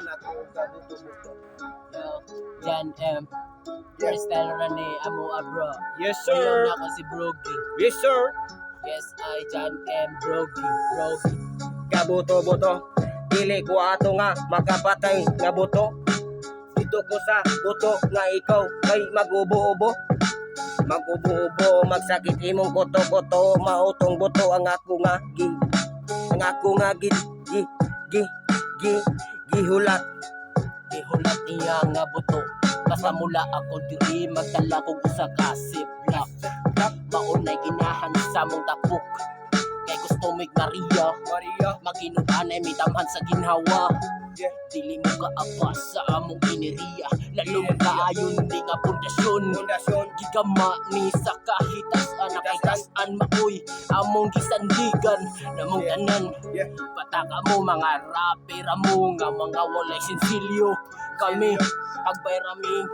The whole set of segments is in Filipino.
na ko gabuto-buto. Yo, Jan M. Freestyle Rane, amo abro. Yes Ngayon sir. na ako si Brogy. Yes sir. Yes, I Jan M. Brogy. Brogy. Gabuto-buto. Dili ko ato nga makapatay nga buto. Dito ko sa buto nga ikaw kay magubo-ubo. Magubo-ubo, magsakit imong koto-koto, mautong buto ang ako nga gihulat. Gihulat niya nga buto. Basta mula ako diri, magdala kong usa ka ziplock. Maunay ginahan sa mong tapok. Kay gusto mig Maria, maginuanay may damhan sa ginhawa. Yeah. Dili mo kaabas sa among ineriya. Lalo mo kaayon di nga pundasyon. Gigama ni sa kahitasan, nakitasan maoy among gisandigan namong tanan. Yeah. Pataka mo mga rapera mo nga mga walay sinsilyo. Kami pagbayraming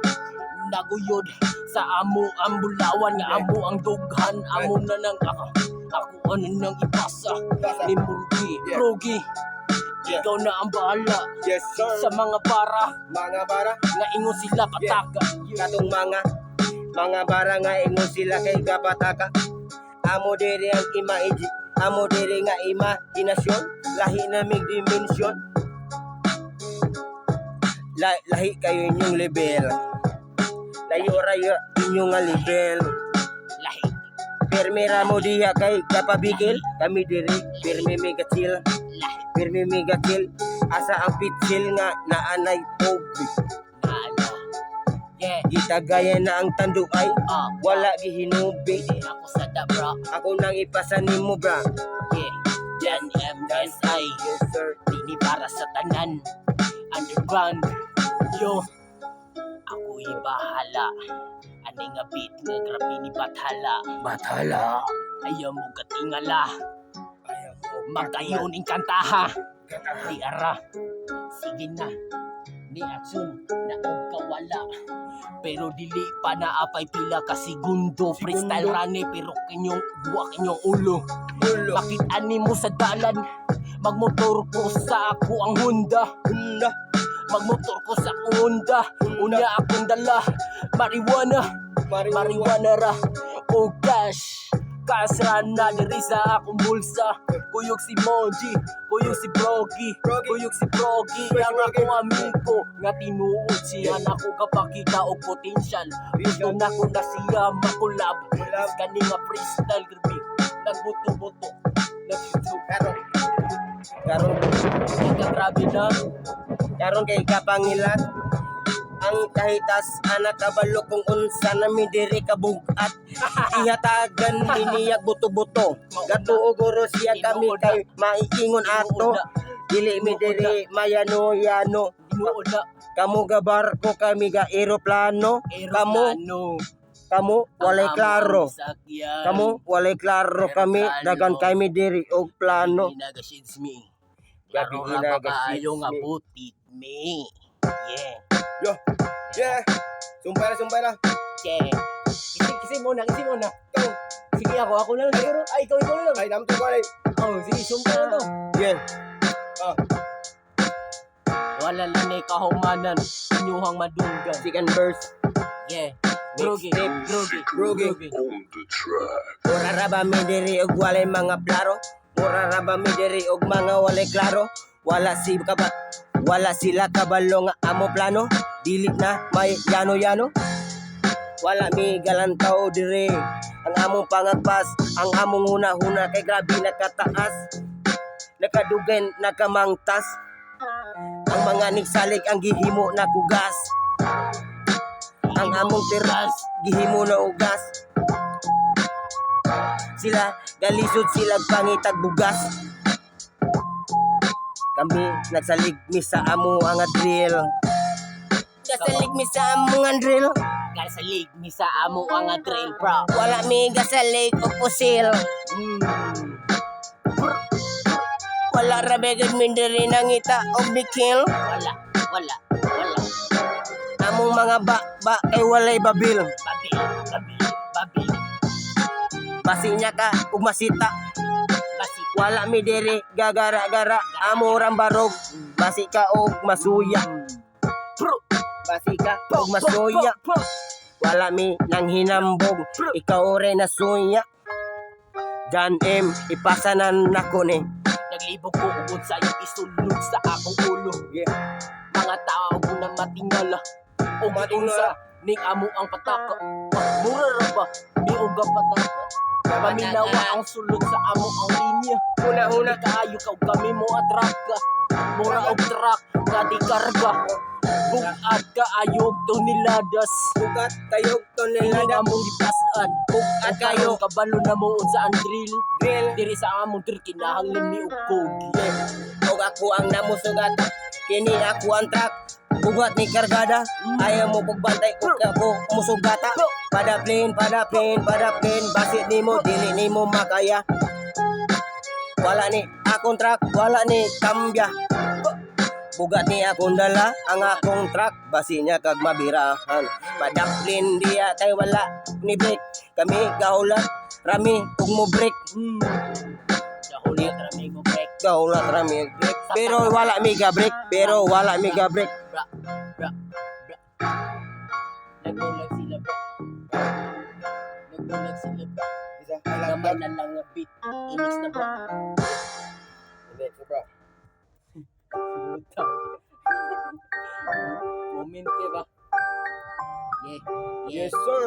naguyod sa amo ang bulawan nga amo ang dughan amo na nang ako ano nang ipasa ni Brogy. Brogy, ikaw na ang bahala Yes sir. sa mga para Mga bara, nga ingon sila pataka. katong mga bara nga ingon sila kay kapataka. Amo diri ang amo diri nga imahinasyon, lahi na mig dimensyon. Lahi kayo inyong level. Layo rayo inyong nga level. Lahi Permira mo diha kay kapabigil, kami diri pirmi migatsil. lahi Pirmi migatsil, asa ang pitsil nga naanay tubig. ala. Yeah, Gitagaya na ang tanduay, wala gihinubi. di ako sa dabra. Ako nang ipasa nimo bra. Yeah, Jan MSI. Yes sir. Dini para sa tanan. Underground. Yo, ako'y bahala. Ani nga beat nga grabe ni Bathala. Bathala. Ayaw mo katingala. Ayaw mo Magkayon ing kantaha. Di ara. Sige na. Ni action na og kawala. Pero dili pa na apay pila ka segundo. Freestyle rane pero kinyong buwak inyong ulo. Ulo. Bakit ani mo sa dalan? Magmotor ko sa ako ang Honda. Hunda. Magmotor ko sa akong Honda. Unya akong dala marijuana ra o cash. Cash ra na diri sa akong bulsa. Kuyog si Monji, kuyog si Brogy, kuyog si Brogy ang akong amigo nga tinuod siya na ko kapakita og potential. Gusto na ko na siya makulab. Kani nga freestyle grabe. Nagbuto-buto. Karon Grabe na. karon kay kapangilan ang kahitas anak kabalo kung unsa nami diri kabugat. Ihatagan diniyag buto-buto. Gatuo guro siya kami kay maiingon ato. Dili mi diri mayano-yano. Tinuod na. Kamu ga barko kami ga eroplano. Kamu walay klaro. Kamu walay klaro kami dagan kami diri og plano. Ginagashades me. Gabi Laro ra ginagashades kaayo nga me. butit me. Yeah. Yo. Yeah. Sumpay na. Yeah. Kisi mo na. Sige ako na lang siguro. Ay, ikaw na lang. Ay namto ko ay. Oh, sige, sumpay na to. Yeah. Wala lang na kahumanan. Inyuhang madunggan. Second verse. Yeah. Brogy. Brogy. Mura ra ba mi diri og walay mga plaro? Mura ra ba mi diri og mga walay klaro? Wala sila kabalo nga amo plano. Dili na may yano. Wala mi galantaw diri. Ang among pangagpas, ang among huna-huna kay grabe nakataas. Nakadugen, nakamangtas. Ang mga nigsalig ang gihimo na kugas. Ang among teras gihimo na ugas. Sila galisod sila pangitag bugas. Kami nagsalig mi sa amo ang drill. Gasalig mi sa amo ang drill. Gasalig mi sa amo ang trail, bro. Wala mi gasalig o pusil. Wala ra begad mi diri nangita og bikil. Wala. Among mga ba kay walay babil. Babil. Basi niya ka ug masita. Basita. Wala mi diri gagara-gara amurang barog. Basi ka og masuya. Bro, Basi ka og masuya. Wala mi nang hinambog. Ikaw rin nasuya. John M. Ipasanan nako ni. naglibog ko ugod sa'yo isulod sa akong ulo. Yeah. Mga tao ko na matingala o giunsa ning amo ang pataka. Mura ra ba ni uga pataka? Paminawa ang sulod sa amo ang linya. Una-una Kaayo ka ug kami mo atraka. Mura og truck nga di karga. Bugad ka ayog to niladas. bugat kayog to Ning nilada. among gipasan. Bugad kayo. Kabalo na mo sa drill. Grill. Diri sa among drill kinahanglan mi og pogi. Og ako ang namusugat. Kini ako ang truck. Bugat ni kargada. Ayaw mo pagbantay og ako musugata. Padaplin. Basit nimo dili nimo makaya. Wala ni akong truck, wala ni kambya. Bugat ni akong dala, ang akong truck, basi niya kag mabirahan. Padaplin diya kay wala ni break. Kami gaulat, rami ug mo break. Dahuli at rami ko break. Gaulat rami break. Pero wala mi ga break, Bra. Nagbulag sila bra. Nagbulag sila bra. Naman na lang nga beat. Inis na bra. Moment ka ba? Yeah. Yes, sir.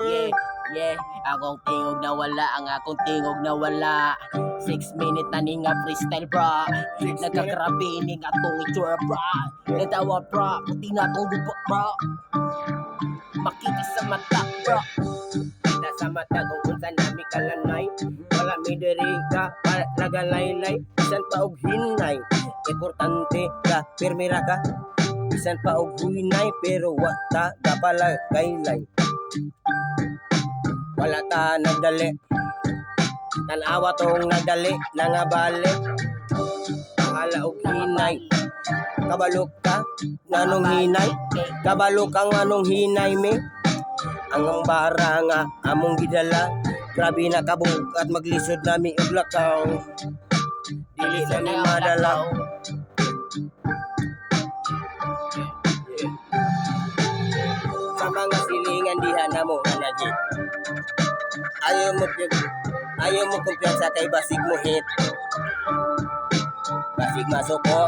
Yeah. Akong tingog na wala, ang akong tingog na wala. 6 minute na ni nga freestyle bra. Nagkagrabe ni nga tong itsura bra. Natawa bra, puti na tong gubak bra. Makita sa mata bra. Kita sa mata kung unsa nami kalanay. Wala mi diri ka nagalaylay. Bisan pa og hinay. Importante ka pirmira ka. Bisan pa og hinay pero wata gapala gaylay. Wala ta nagdali. Tanawa tong nagdali nangabali. Hala og hinay. Kabalok ka nganong hinay. Kabalok ka nganong hinay mi. Ang bara nga among gidala. Grabe na kabog at maglisod nami og lakaw. Dili na mi madala. Sa mga silingan diha na mo nagi. Ayaw mo kumpiyansa kay basig mo hit. Basig masuko.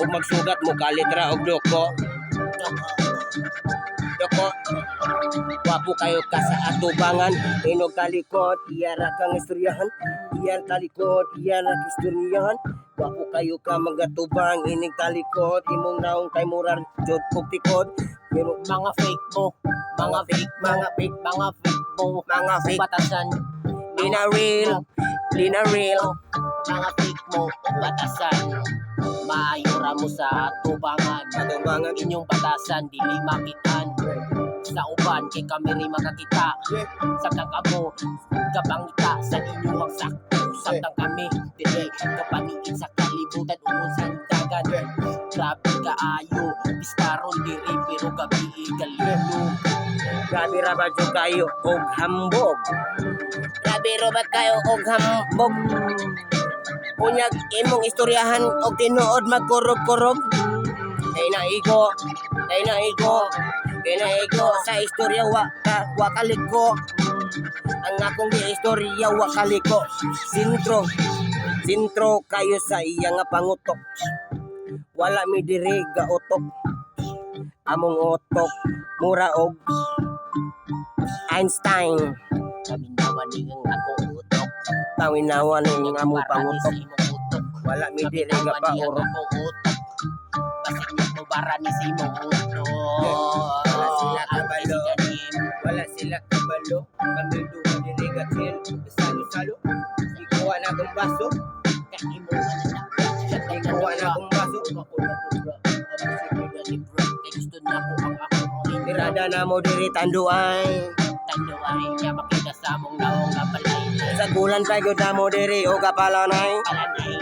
Ug magsugat mo kalitra og doko. Doko. Wapo kayo ka sa atubangan. Inog kalikod, iyara kang istoryahan. Iyar kalikod, iyara kang istoryahan. Wapo kayo ka magatubang. Inig kalikod, imong naong kay murar jod kog tikod. Pero Mga fake mo. Mga fake mo. mga fake, Batasan. di na real. Mga fake mo. Batasan. Maayura mo sa tubangan. Atubangan. Inyong batasan, dili makitan. Sa uban, kay kami rin makakita. Samtang kamo, kapangita sa inyong sakto. Samtang kami, dili kapaniin sa kalibutan. Uunsan dagan. Grabe kaayo, pistaron diri, pero gabi kalino. Grabe ra ba jud kayo og hambog. Grabe ra ba kayo og hambog. Unyag imong istoryahan og tinuod magkurog-kurog. Kay naigo sa istorya wa kaliko. Ang akong istorya wa kaliko. Sintro kayo sa iya nga pangutok. Wala mi diri ga utok. Among utok mura og Einstein. Kaminawan ni ang akong utok. Tawinawan ning among pangutok. Sa imong utok. Wala mi diri ga paurok. Basig niya mo bara ni sa imong utok. Wala sila kabalo. Ang isiganim. Wala sila kabalo. Kami duha diri ga chill. Salo-salo. Ikuha na akong baso. Kahimuhan na na. Ikuha na akong baso. Ako na po bro. Ang sige na ni bro. Kaya gusto na ko ang akong Tirada na mo diri tanduay. tanduay niya makita sa mong naong kapalay. Sa gulan pa gyud na mo diri o kapalanay. Palanay.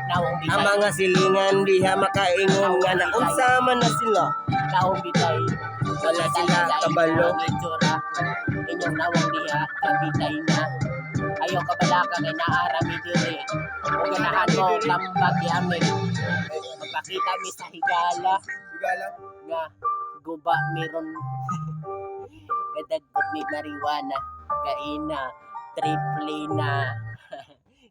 Naong Ang bitay. mga silingan diha makaingon nga na unsa man na sila. Naong bitay. Wala sila kabalo. Ang itsura. Inyong Ito nawang diha, kabitay na. Ayaw ka bala ka kay naarami diri. Kung ganahan mo, tambag yamin. Magpakita mi sa higala. Higala. Nga, guba meron. Kadagbot ni marijuana. Kaina, triple na.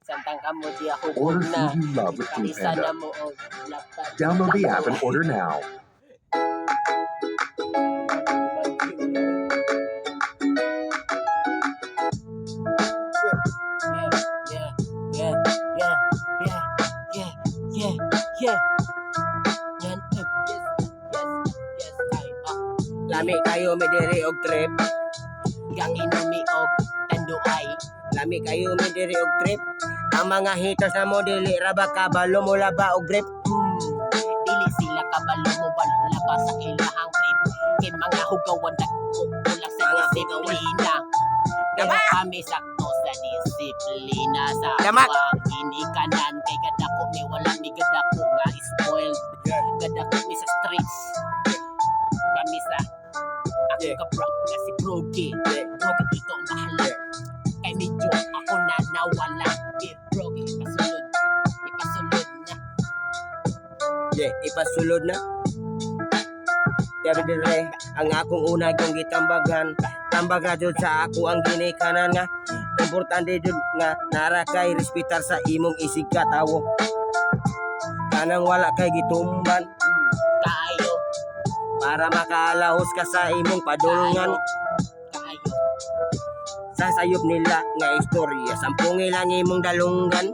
Santang kamo di ako Order na. food you love with Food Isa na Panda. mo og laptop. Download the app and order now. Lami kayo may diri og trip. Gang inumi og tanduay. Lami kayo may diri og trip. Ang mga haters na mo dili ra ba kabalo mo laba og grip. Dili sila kabalo mo balaba sa ilahang trip. Kay mga hugawan dagko wala sa disiplina. Pero kami sakto sa disiplina sa Damak. ang ginikanan kay gadako may wala mi gadako nga spoiled. Gadako mi sa streets. Kami sa ako kabrak nga si Brogy. Brogy ito bahala. Kay medyo ako na nawala. Brogy ipasulod. Ipasulod na. Ipasulod na. Pero dire ang akong una kong gitambagan. Tambag na jud sa ako ang ginikanan nga. Importante jud nga nara kay respetar sa imong isig ka tawo. Kanang wala kay gitumban Kaayo. para makalahos ka sa imong padulngan. Kaayo. Sa sayop nila nga istorya sampung ilang imong dalunggan.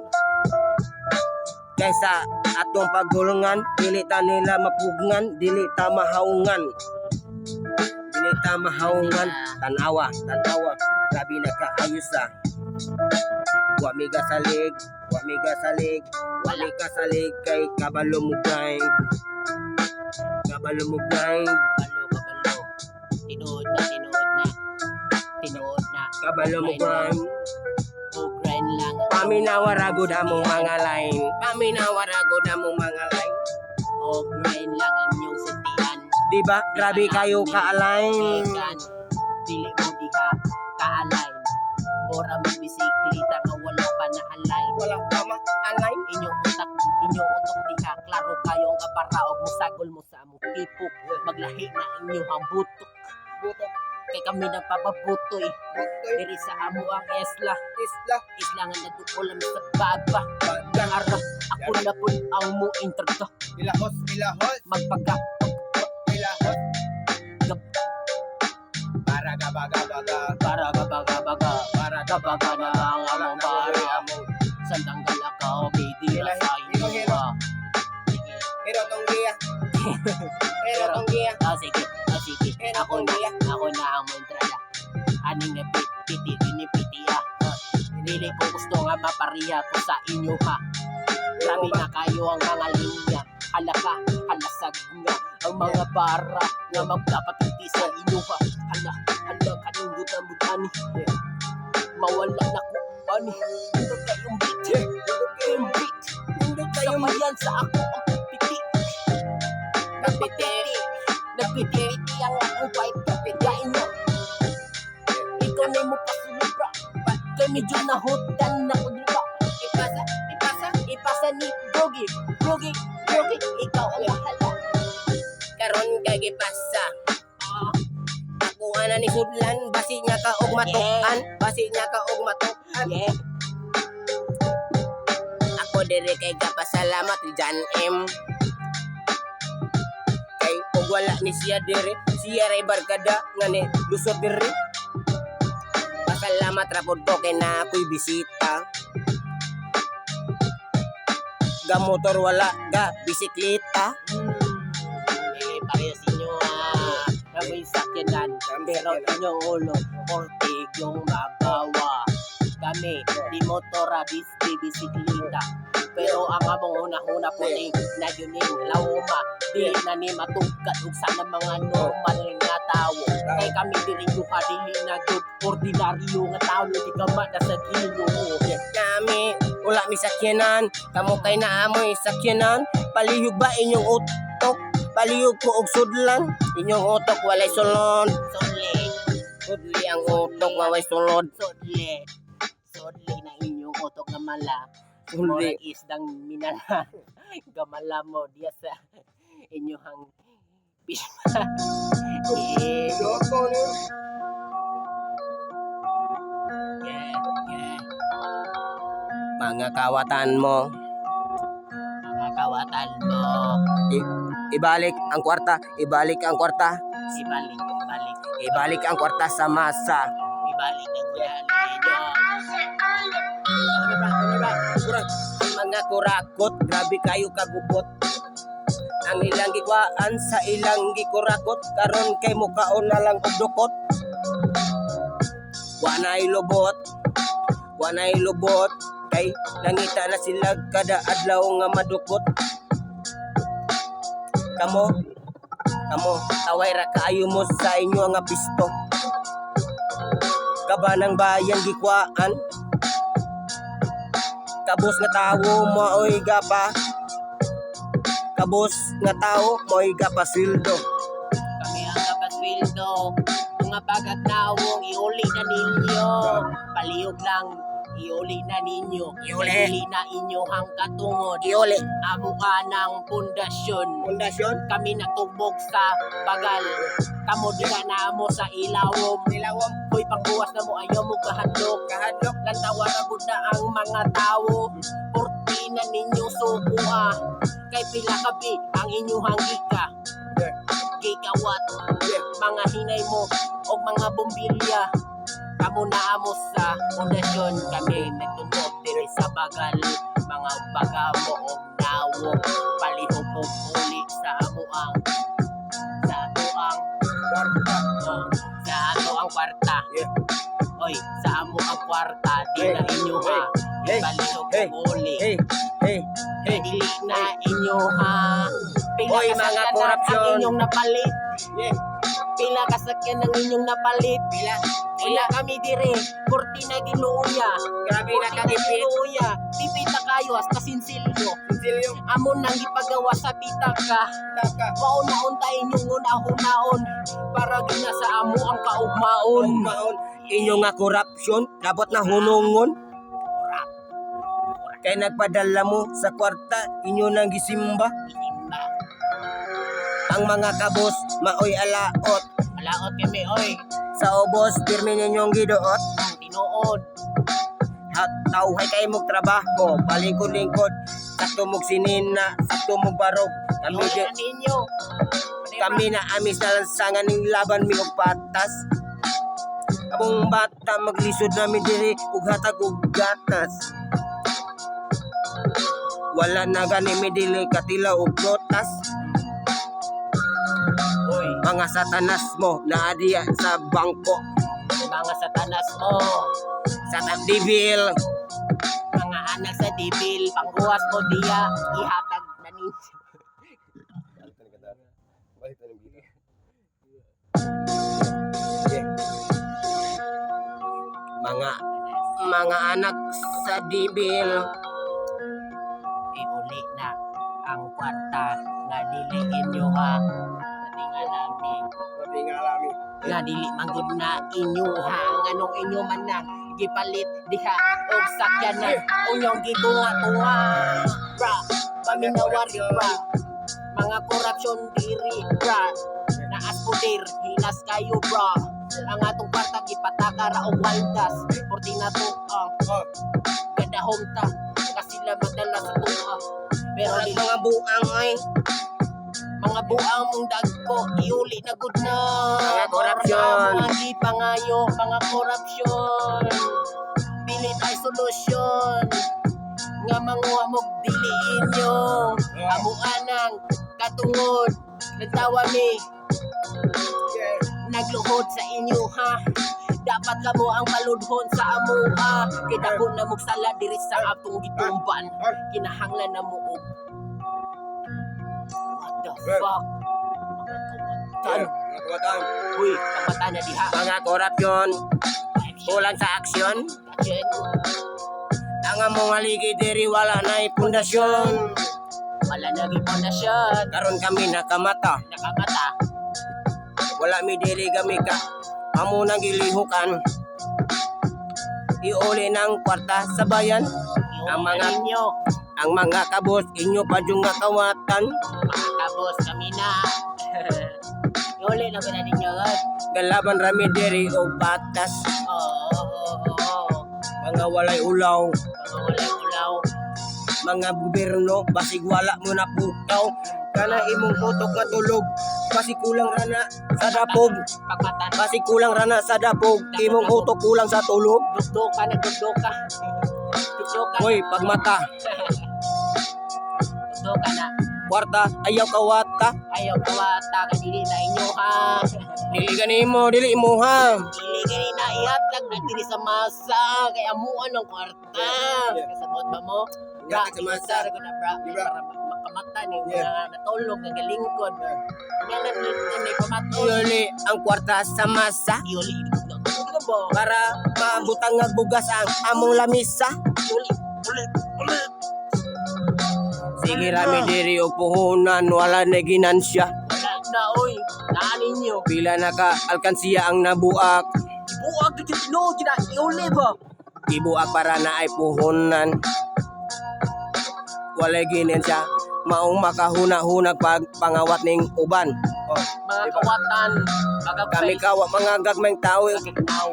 Kaysa atong pagdulungan, dili ta nila mapugngan, dili ta mahaungan. Dili ta mahaungan, tanawa, grabe na kaayos ah. Wa mi gasalig, wa mi kasalig kay kabalo mo grind. Kabalo mo grind, Kabalo. Tinuod na. kabalo mo grind. O grind lang. Paminawaragod among mga line, paminawaragod among mga line. O grind lang ang inyong sentian. Di ba? Grabe kayo ka-align. Ikan. Dili mo diha ka-align. Mora magbisiklita nga wala pa na-align. Wala pa ma-align. Inyong utok diha. Klaro kayo nga paraog. Musagol mo sa among tipok. Maglahi na inyong butok. Butok, Kay kami nagpapabutoy. butoy, Diri sa amo ang esla. isla, Isla nga nadukulam sa baba. Arap ako na po ang mo introdo. ilahos, Magpagka ilahos. Para gabaga, para gabaga na ang among para. Sandang galakaw, bidira sa iyo. Hero tong giya. Hero tong giya. Sige. Ako na ang mo entrada. Aning nga piti ah. Dili ko gusto nga mapariya ko sa inyo ha. Grabe na kayo ang mga linya. Halaka, halasag nga ang mga bara nga magpapatiti sa inyo ha. Hala, kanong butan-butani. Mawala na ko ani. Hindi kayong beat. Samayan sa ako ang piti. Nagpiti ang akong fight. Kapitain mo. Ikaw na mo pasulog bra. Kay medyo nahutan na ko diba. Ipasa ni Brogy. Ikaw ang bahala. Karon kay gipasa. Ako ana ni Sudlan, basi niya ka og matukan, Yeah. Ako diri kay gapasalamat ni John M. Kay og wala ni siya diri, siya ray barkada nga ni lusot diri. Pasalamat ra pud ko kay na ako'y bisita. Ga motor wala, ga bisikleta. Parehas inyo na may sakyanan. Pero inyong ulo, portig yung magawa. Kami, di motora, di bisikleta. Pero ang among una-una puting na yuning lauma. Di na ni matugkat ug sana mga normal nga tawo. Kay kami diri yuha dili na good ordinaryo nga tawo. Di ka mada sa Ginoo. Kami, wala mi sakyanan, kamo kay naamoy sakyanan. Palihog ba inyong utok? Palihog ko og sudlan, inyong utok walay sulon. Solid. Sudli ang utok nga way sulod. Sudli. Sudli na inyong utok nga mala. Sudli. Murag isdang minala. Gamala mo diya sa inyong pisma. Yeah, yeah. Mga kawatan mo, Mga kawatan mo. ibalik ang kwarta, ibalik ang kwarta, Ibalik, ibalik. ibalik ang kwarta sa masa. Ibalik ang ugali nyo. Ang mga kurakot, grabe kayo kagubot. Ang ilang gikwaan sa ilang gikurakot, karon kay mukaon na lang og dukot. Wanay lubot, kay nangita na sila kada adlaw nga madukot. Kamo, taway ra kaayo mo sa inyo nga pisto. Kabanang bayan gikwaan, kabos nga tawo maoy gapa. Kabos nga tao maoy gapa sildo. Kami ang kapaswildo. Mga pagkatawong iuli na ninyo. Palihog lang, iuli na ninyo. Iuli. na inyo ang katungod. Iuli. Amo ka ng pundasyon. Pundasyon. Kami natubog sa bagal. Kamo di ka na mo sa ilawom. Hoy pangbuwas na mo ayaw mo kahadlok. Lantawara na ang mga tao. Porti na ninyo sukuha. Kay pila kabi ang inyong gika. Gigawat. Mga hinay mo o mga bombilya. Kamo na amo sa pundasyon. Kami nagtunog diri sa bagal. Mga baga mo o nawo. Palihog o uli sa amo ang sa ato ang kwarta. Sa ato ang kwarta. Oy, sa amo ang kwarta. Di na inyo ha. Palihog o uli. Hey, Dili na inyo ha. Pila Oy, kasakyan mga ang korupsyon. inyong napalit. Pila kasakyan ang inyong napalit. Pila kami dire. Kurtina ginuuya. grabe na Kurtina kakipit. ginuuya. Pipita kayo hasta sinsilyo. Amon nang ipagawa sa pitaka. Mauna-un tayo inyong una-hunaon. Para gina sa amo ang kaugmaon. Inyo nga korupsyon, dapat na hunungon. Kay nagpadala mo sa kwarta, inyo nang gisimba. Inimba. Ang mga kabos, maoy alaot. Malaot kami oy. Sa ubos, pirmi ninyong gidoot. Ang tinuod. At tawhay kayo mong trabaho, palingkod-lingkod. Sakto mong sinina, sakto mong barog. Iuli na ninyo. Kami na amis na lansangan ng laban mi og patas. Abong bata maglisod namin diri ug hatag og gatas. Wala na gani mi dili katila og protas. Oy, Mga satanas mo na adiya sa bangko. mga satanas mo. Satan dibil. Mga anak sa dibil, pangguwas mo diya, ihatag na ninyo. Mga anak sa dibil. Iuli na ang kwarta nga dili inyo ha. Natingalami. Nga dili manggod na inyo ha. Nganong inyo man na gipalit diha og sakyan na unyong gitunga-tunga. Bra, paminawari bra. Mga korupsyon diri bra. Naas pudir, hinas kayo bra. Ang atong kwarta gipataka ra og waldas. Porti na to ang gadahom ta. Kasi sila magdala sa tuwa. Pero Pero dili mga buang ay mga buang mong dagko, iuli na good na. Mga korupsyon. Mga di pangayo, mga korupsyon. Pili tayo solusyon. Nga manguha mong diliin nyo. Amuan ang katungod. Nagtawa mi. Nagluhod sa inyo ha. Dapat kamo ang maludhon sa amuha. Kay dako na mong sala diri sa atong gitumban. Kinahanglan na mo og what the fuck? Uy, kamata na diha. mga korupsyon, kulang sa aksyon. Action. Ang among haligi diri wala na pundasyon. Wala naging pundasyon. Karon kami nakamata, Nakamata. wala mi diri gamika. amo nang gilihukan. Iuli ng kwarta sa bayan. Ang mga ninyo, Ang mga kabos inyo pa yung nga kawatan. mga kabos kami na. Iuli na ba na ninyo, God? Galaban rami diri og batas. Oo. Mga walay ulaw. Mga walay ulaw. Mga gobyerno basig wala mo na pukaw. Kana imong putok nga tulog. Basig kulang rana sa dapog. Pagmatan. Basig kulang rana sa dapog. Imong utok kulang sa tulog. Dugdo ka na. Dugdo ka Hoy, pagmata. na. Kwarta ayaw kawata. Ayaw kawata ka dili na inyo ha. Dili ganimo, dili mo ha. Dili ka na ihatag na dili sa masa. Kaya amuan ng kwarta. Kasabot ba mo? Bra, Ihatag sa masa. ko na bra. Bra. Para makamata ni Yeah. natulog ng galingkod. Nga na pamatol. Iuli ang kwarta sa masa. Iuli. Ano ba? Para mabutang nga bugas ang among lamisa. Iuli. Ulit. Sige rami diri og puhunan wala na ginansya. Wala na, oy. Naan ninyo. Pila na ka alkansiya ang nabuak. Buwag na kitinood. Iuli ba? Ibuak para na ay puhunan. Walay ginensya. Maong makahuna-hunag pag pangawat ning uban. Mga kawatan. Kami kawa mga gagmayng tao. Magagnaw.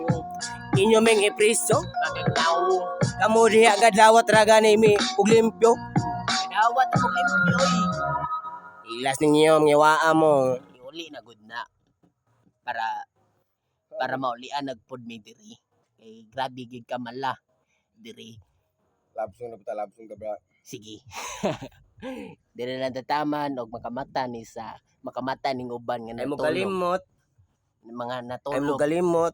Inyo ming ipriso. Magagnaw. Kamu diha gadlawat raga nimi ug limpyo. Dawat mo limpyoy. Ilas ninyo ang iwaa mo. Iuli na good na. Para maulian nagpod mi diri. Kay grabe gid ka mala diri. Labsong na puta, labsong ka bra. Sige. Diri lang tataman og makamata ning uban nga Ay mo natulog. kalimot. Mga Ay mo natulog. kalimot.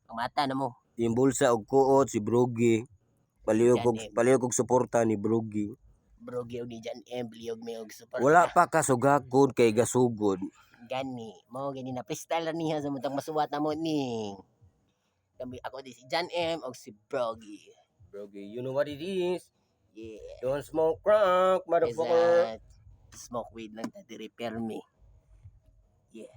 Ang mata na mo. Yung bulsa og kuot si Brogy. Janet. Palihog og suporta ni Brogy. Bro gyud ni Jan Embliog mi og super. Wala pa ka sugakod kay gasugod. Gani. Mao gani na freestyle niya sa mutang masuwat na mo ni. Kami ako di si Jan M og si Brogy. Brogy, you know what it is. Yeah. Don't smoke crack, Is motherfucker. smoke weed lang ta diri permi. Yeah.